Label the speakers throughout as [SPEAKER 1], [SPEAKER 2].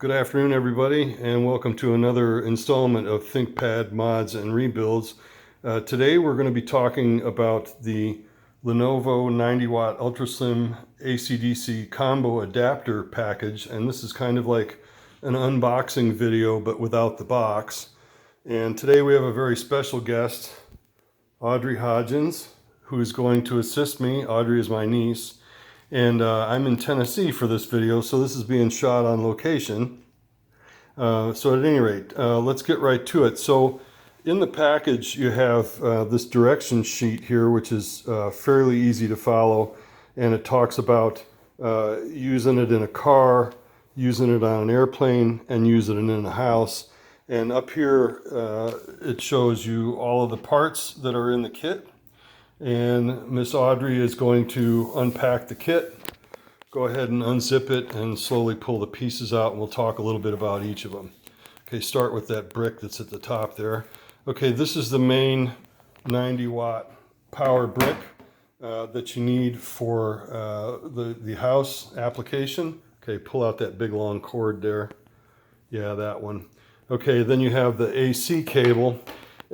[SPEAKER 1] Good afternoon, everybody, and welcome to another installment of ThinkPad mods and rebuilds. Today we're going to be talking about the Lenovo 90 watt Ultraslim AC/DC combo adapter package, and this is kind of like an unboxing video but without the box. And today we have a very special guest, Audrey Hodgins, who is going to assist me. Audrey is my niece. And I'm in Tennessee for this video, so this is being shot on location. So at any rate, let's get right to it. So in the package you have this direction sheet here, which is fairly easy to follow, and it talks about using it in a car, using it on an airplane, and using it in a house. And up here it shows you all of the parts that are in the kit. And Miss Audrey is going to unpack the kit. Go ahead and unzip it and slowly pull the pieces out, and we'll talk a little bit about each of them. Okay, start with that brick that's at the top there. Okay, this is the main 90 watt power brick that you need for the house application. Okay, pull out that big long cord there. Yeah, that one. Okay, then you have the AC cable.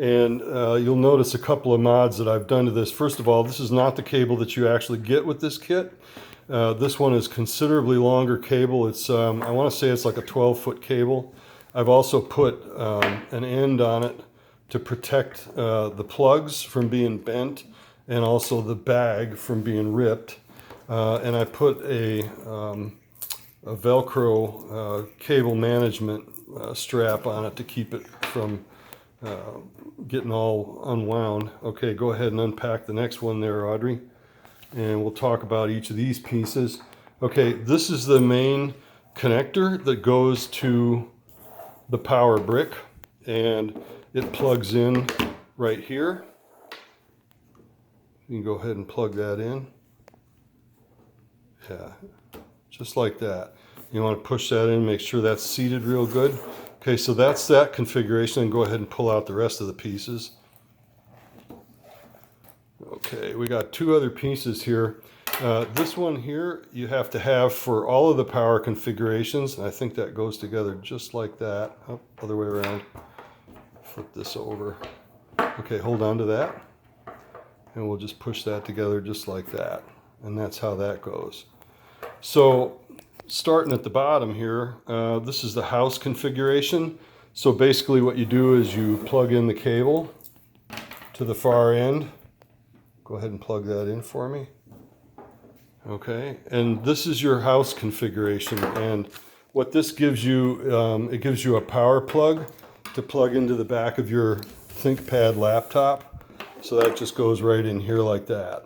[SPEAKER 1] And you'll notice a couple of mods that I've done to this. First of all, this is not the cable that you actually get with this kit. This one is considerably longer cable. It's I want to say it's like a 12-foot cable. I've also put an end on it to protect the plugs from being bent and also the bag from being ripped. And I put a Velcro cable management strap on it to keep it from getting all unwound. Okay, go ahead and unpack the next one there, Audrey, and we'll talk about each of these pieces. Okay, this is the main connector that goes to the power brick, and it plugs in right here. You can go ahead and plug that in. Yeah, just like that. You want to push that in, make sure that's seated real good. Okay, so that's that configuration, and go ahead and pull out the rest of the pieces. Okay, we got two other pieces here. This one here you have to have for all of the power configurations, and I think that goes together just like that. Oh, other way around. Flip this over. Okay, hold on to that, and we'll just push that together just like that, and that's how that goes. So starting at the bottom here, this is the house configuration. So basically what you do is you plug in the cable to the far end. Go ahead and plug that in for me. Okay, and this is your house configuration, and what this gives you, it gives you a power plug to plug into the back of your ThinkPad laptop. So that just goes right in here like that.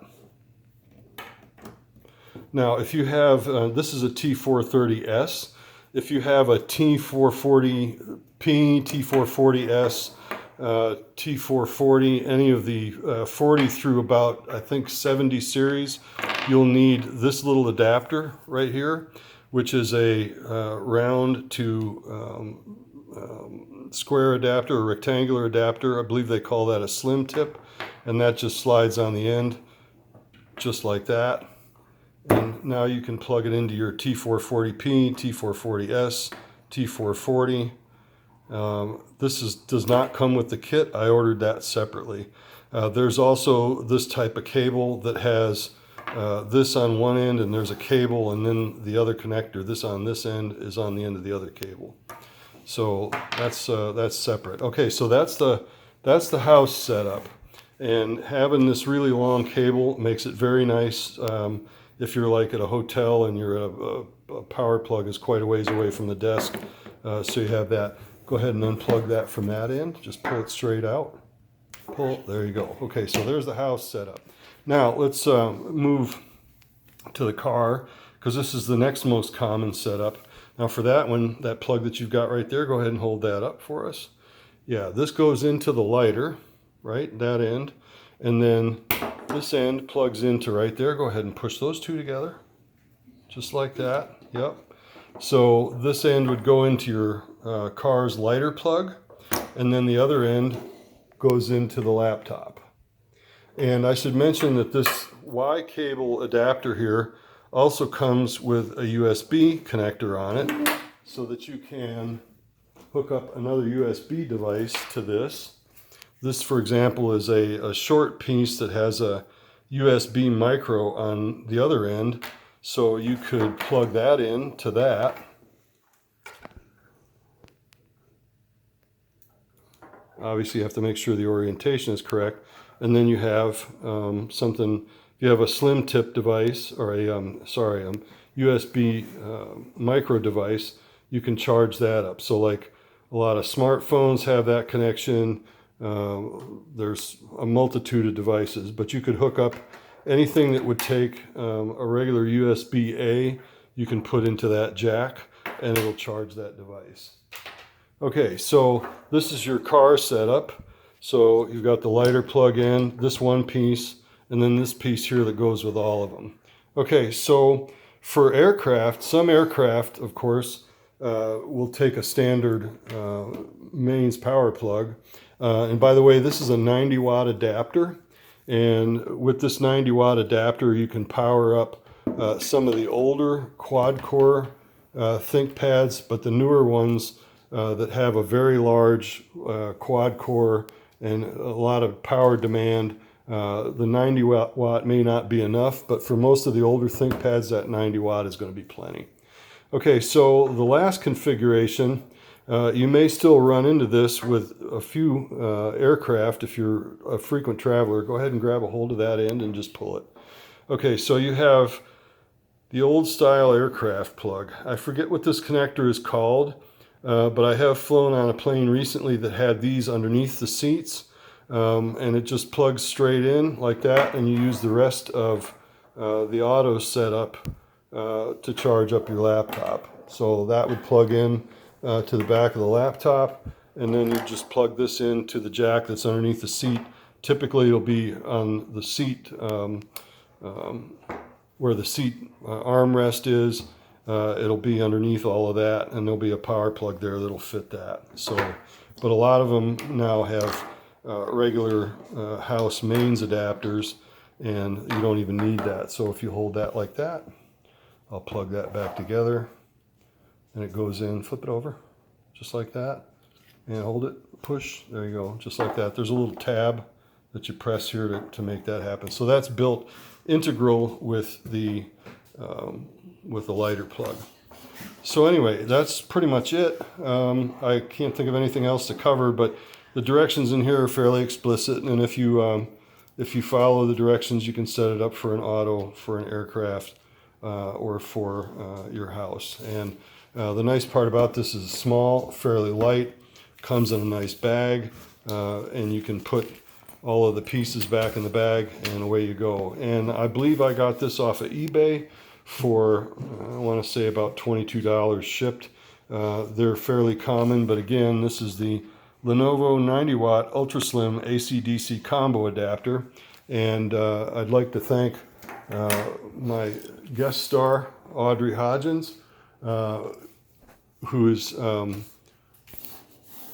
[SPEAKER 1] Now, if you have, this is a T430S. If you have a T440P, T440S, T440, any of the 40 through about, I think, 70 series, you'll need this little adapter right here, which is a round to square adapter or rectangular adapter. I believe they call that a slim tip, and that just slides on the end, just like that. And now you can plug it into your T440P, T440S, T440. This does not come with the kit. I ordered that separately. There's also this type of cable that has this on one end, and there's a cable, and then the other connector, this on this end, is on the end of the other cable. So that's separate. Okay, so that's the house setup. And having this really long cable makes it very nice. If you're like at a hotel and you're a power plug is quite a ways away from the desk, so you have that. Go ahead and unplug that from that end. Just pull it straight out. Pull, there you go. Okay, so there's the house setup. Now let's move to the car, because this is the next most common setup. Now for that one, that plug that you've got right there, go ahead and hold that up for us. Yeah, this goes into the lighter, right, that end, and then this end plugs into right there. Go ahead and push those two together, just like that. Yep. So this end would go into your car's lighter plug, and then the other end goes into the laptop. And I should mention that this Y cable adapter here also comes with a USB connector on it. so that you can hook up another USB device to this. This, for example, is a short piece that has a USB micro on the other end, so you could plug that in to that. Obviously, you have to make sure the orientation is correct. And then you have something, if you have a slim tip device or a USB micro device, you can charge that up. So like a lot of smartphones have that connection. There's a multitude of devices, but you could hook up anything that would take a regular USB-A, you can put into that jack and it'll charge that device. Okay, so this is your car setup. So you've got the lighter plug in, this one piece, and then this piece here that goes with all of them. Okay, so for aircraft, some aircraft, of course, will take a standard mains power plug. And by the way, this is a 90 watt adapter. And with this 90 watt adapter, you can power up some of the older quad core ThinkPads, but the newer ones that have a very large quad core and a lot of power demand, the 90 watt may not be enough, but for most of the older ThinkPads, that 90 watt is going to be plenty. Okay, so the last configuration, you may still run into this with a few aircraft. If you're a frequent traveler, go ahead and grab a hold of that end and just pull it. Okay, so you have the old style aircraft plug. I forget what this connector is called, but I have flown on a plane recently that had these underneath the seats, and it just plugs straight in like that, and you use the rest of the auto setup to charge up your laptop. So that would plug in to the back of the laptop, and then you just plug this into the jack that's underneath the seat. Typically it'll be on the seat where the seat armrest is. It'll be underneath all of that, and there'll be a power plug there that'll fit that. So, but a lot of them now have regular house mains adapters, and you don't even need that. So if you hold that like that, I'll plug that back together, and it goes in. Flip it over, just like that, and hold it, push, there you go, just like that. There's a little tab that you press here to make that happen. So that's built integral with the lighter plug. So anyway, that's pretty much it. I can't think of anything else to cover, but the directions in here are fairly explicit, and if you follow the directions, you can set it up for an auto, for an aircraft, or for your house. And the nice part about this is small, fairly light, comes in a nice bag, and you can put all of the pieces back in the bag, and away you go. And I believe I got this off of eBay for, I want to say about $22 shipped. They're fairly common, but again, this is the Lenovo 90 watt Ultraslim AC/DC combo adapter. And I'd like to thank my guest star, Audrey Hodgins, who is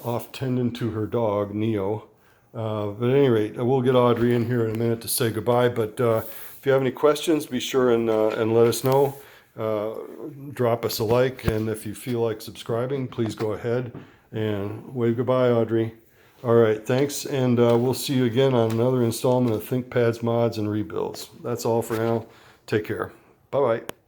[SPEAKER 1] off tending to her dog, Neo. But at any rate, we'll get Audrey in here in a minute to say goodbye. But if you have any questions, be sure and let us know. Drop us a like, and if you feel like subscribing, please go ahead and wave goodbye, Audrey. All right, thanks, and we'll see you again on another installment of ThinkPads, Mods, and Rebuilds. That's all for now. Take care. Bye-bye.